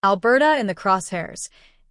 Alberta in the crosshairs.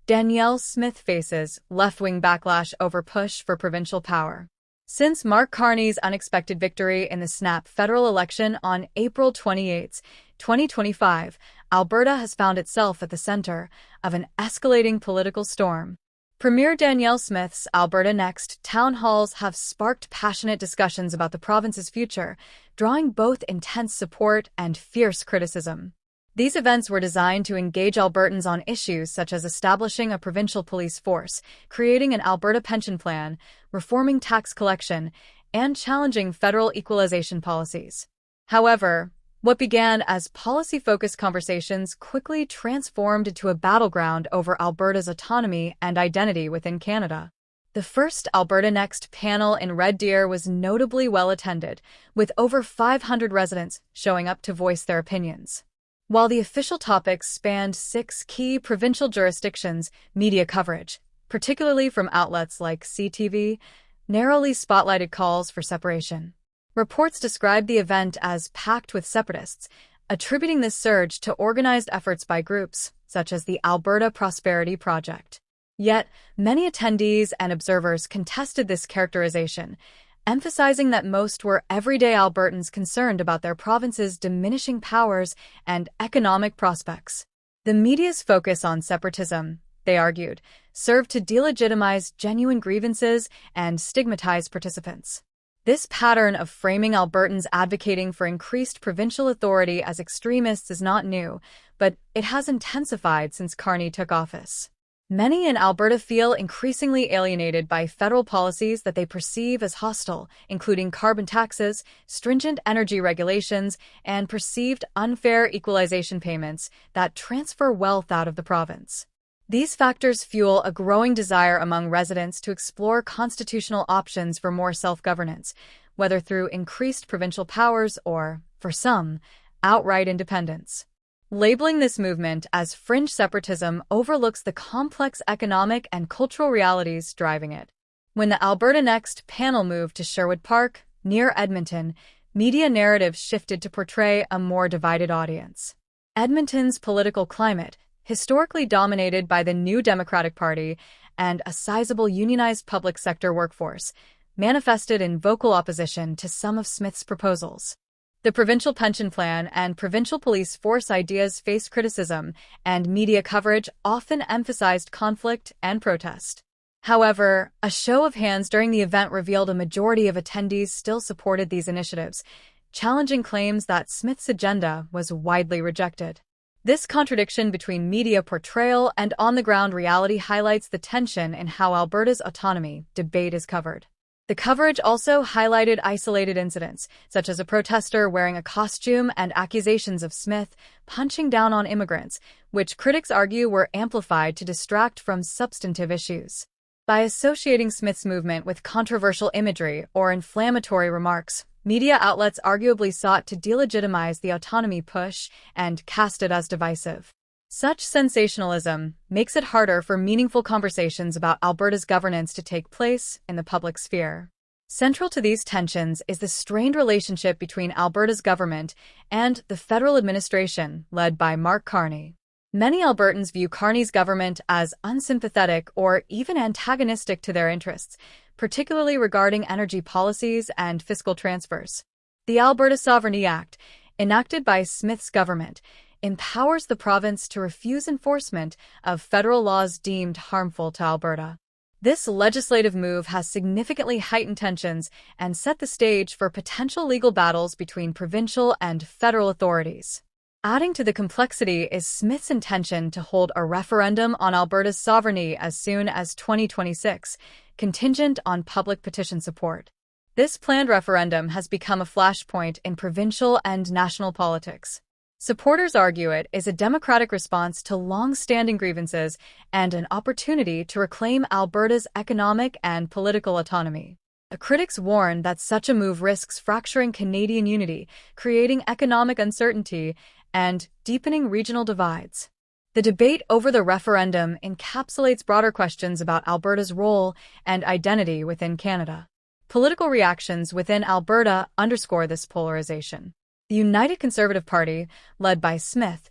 Danielle Smith faces left-wing backlash over push for provincial power. Since Mark Carney's unexpected victory in the snap federal election on April 28, 2025, Alberta has found itself at the center of an escalating political storm. Premier Danielle Smith's Alberta Next town halls have sparked passionate discussions about the province's future, drawing both intense support and fierce criticism. These events were designed to engage Albertans on issues such as establishing a provincial police force, creating an Alberta pension plan, reforming tax collection, and challenging federal equalization policies. However, what began as policy-focused conversations quickly transformed into a battleground over Alberta's autonomy and identity within Canada. The first Alberta Next panel in Red Deer was notably well attended, with over 500 residents showing up to voice their opinions. While the official topics spanned 6 key provincial jurisdictions, media coverage, particularly from outlets like CTV, narrowly spotlighted calls for separation. Reports described the event as packed with separatists, attributing this surge to organized efforts by groups such as the Alberta Prosperity Project. Yet, many attendees and observers contested this characterization, emphasizing that most were everyday Albertans concerned about their province's diminishing powers and economic prospects. The media's focus on separatism, they argued, served to delegitimize genuine grievances and stigmatize participants. This pattern of framing Albertans advocating for increased provincial authority as extremists is not new, but it has intensified since Carney took office. Many in Alberta feel increasingly alienated by federal policies that they perceive as hostile, including carbon taxes, stringent energy regulations, and perceived unfair equalization payments that transfer wealth out of the province. These factors fuel a growing desire among residents to explore constitutional options for more self-governance, whether through increased provincial powers or, for some, outright independence. Labeling this movement as fringe separatism overlooks the complex economic and cultural realities driving it. When the Alberta Next panel moved to Sherwood Park, near Edmonton, media narratives shifted to portray a more divided audience. Edmonton's political climate, historically dominated by the New Democratic Party and a sizable unionized public sector workforce, manifested in vocal opposition to some of Smith's proposals. The provincial pension plan and provincial police force ideas faced criticism, and media coverage often emphasized conflict and protest. However, a show of hands during the event revealed a majority of attendees still supported these initiatives, challenging claims that Smith's agenda was widely rejected. This contradiction between media portrayal and on-the-ground reality highlights the tension in how Alberta's autonomy debate is covered. The coverage also highlighted isolated incidents, such as a protester wearing a costume and accusations of Smith punching down on immigrants, which critics argue were amplified to distract from substantive issues. By associating Smith's movement with controversial imagery or inflammatory remarks, media outlets arguably sought to delegitimize the autonomy push and cast it as divisive. Such sensationalism makes it harder for meaningful conversations about Alberta's governance to take place in the public sphere. Central to these tensions is the strained relationship between Alberta's government and the federal administration led by Mark Carney. Many Albertans view Carney's government as unsympathetic or even antagonistic to their interests, particularly regarding energy policies and fiscal transfers. The Alberta Sovereignty Act, enacted by Smith's government, empowers the province to refuse enforcement of federal laws deemed harmful to Alberta. This legislative move has significantly heightened tensions and set the stage for potential legal battles between provincial and federal authorities. Adding to the complexity is Smith's intention to hold a referendum on Alberta's sovereignty as soon as 2026, contingent on public petition support. This planned referendum has become a flashpoint in provincial and national politics. Supporters argue it is a democratic response to long-standing grievances and an opportunity to reclaim Alberta's economic and political autonomy. Critics warn that such a move risks fracturing Canadian unity, creating economic uncertainty, and deepening regional divides. The debate over the referendum encapsulates broader questions about Alberta's role and identity within Canada. Political reactions within Alberta underscore this polarization. The United Conservative Party, led by Smith,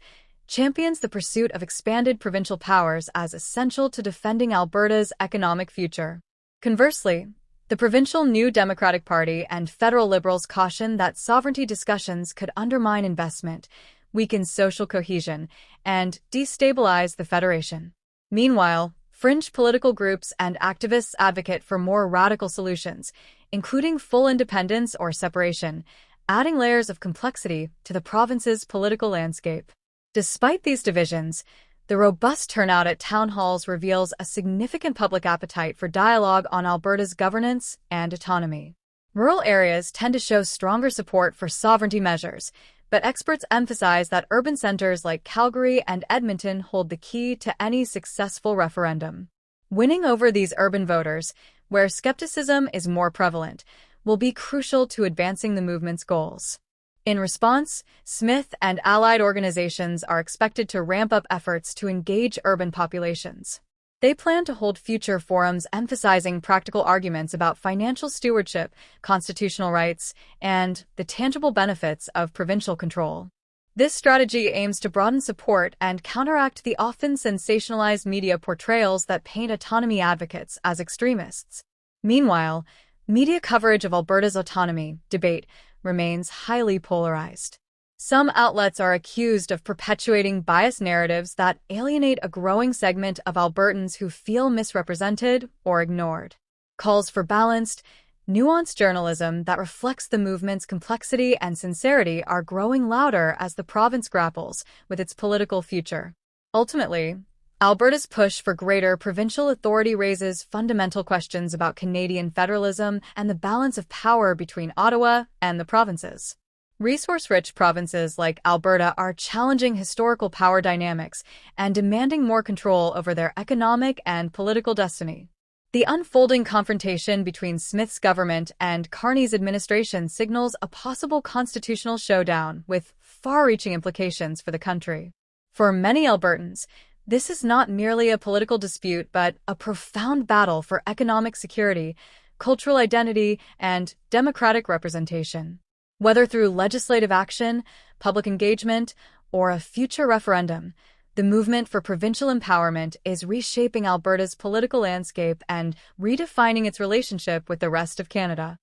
champions the pursuit of expanded provincial powers as essential to defending Alberta's economic future. Conversely, the provincial New Democratic Party and federal Liberals caution that sovereignty discussions could undermine investment, weaken social cohesion, and destabilize the federation. Meanwhile, fringe political groups and activists advocate for more radical solutions, including full independence or separation, adding layers of complexity to the province's political landscape. Despite these divisions, the robust turnout at town halls reveals a significant public appetite for dialogue on Alberta's governance and autonomy. Rural areas tend to show stronger support for sovereignty measures, but experts emphasize that urban centers like Calgary and Edmonton hold the key to any successful referendum. Winning over these urban voters, where skepticism is more prevalent, will be crucial to advancing the movement's goals. In response, Smith and allied organizations are expected to ramp up efforts to engage urban populations. They plan to hold future forums emphasizing practical arguments about financial stewardship, constitutional rights, and the tangible benefits of provincial control. This strategy aims to broaden support and counteract the often sensationalized media portrayals that paint autonomy advocates as extremists. Meanwhile, media coverage of Alberta's autonomy debate remains highly polarized. Some outlets are accused of perpetuating biased narratives that alienate a growing segment of Albertans who feel misrepresented or ignored. Calls for balanced, nuanced journalism that reflects the movement's complexity and sincerity are growing louder as the province grapples with its political future. Ultimately, Alberta's push for greater provincial authority raises fundamental questions about Canadian federalism and the balance of power between Ottawa and the provinces. Resource-rich provinces like Alberta are challenging historical power dynamics and demanding more control over their economic and political destiny. The unfolding confrontation between Smith's government and Carney's administration signals a possible constitutional showdown with far-reaching implications for the country. For many Albertans, this is not merely a political dispute but a profound battle for economic security, cultural identity, and democratic representation. Whether through legislative action, public engagement, or a future referendum, the movement for provincial empowerment is reshaping Alberta's political landscape and redefining its relationship with the rest of Canada.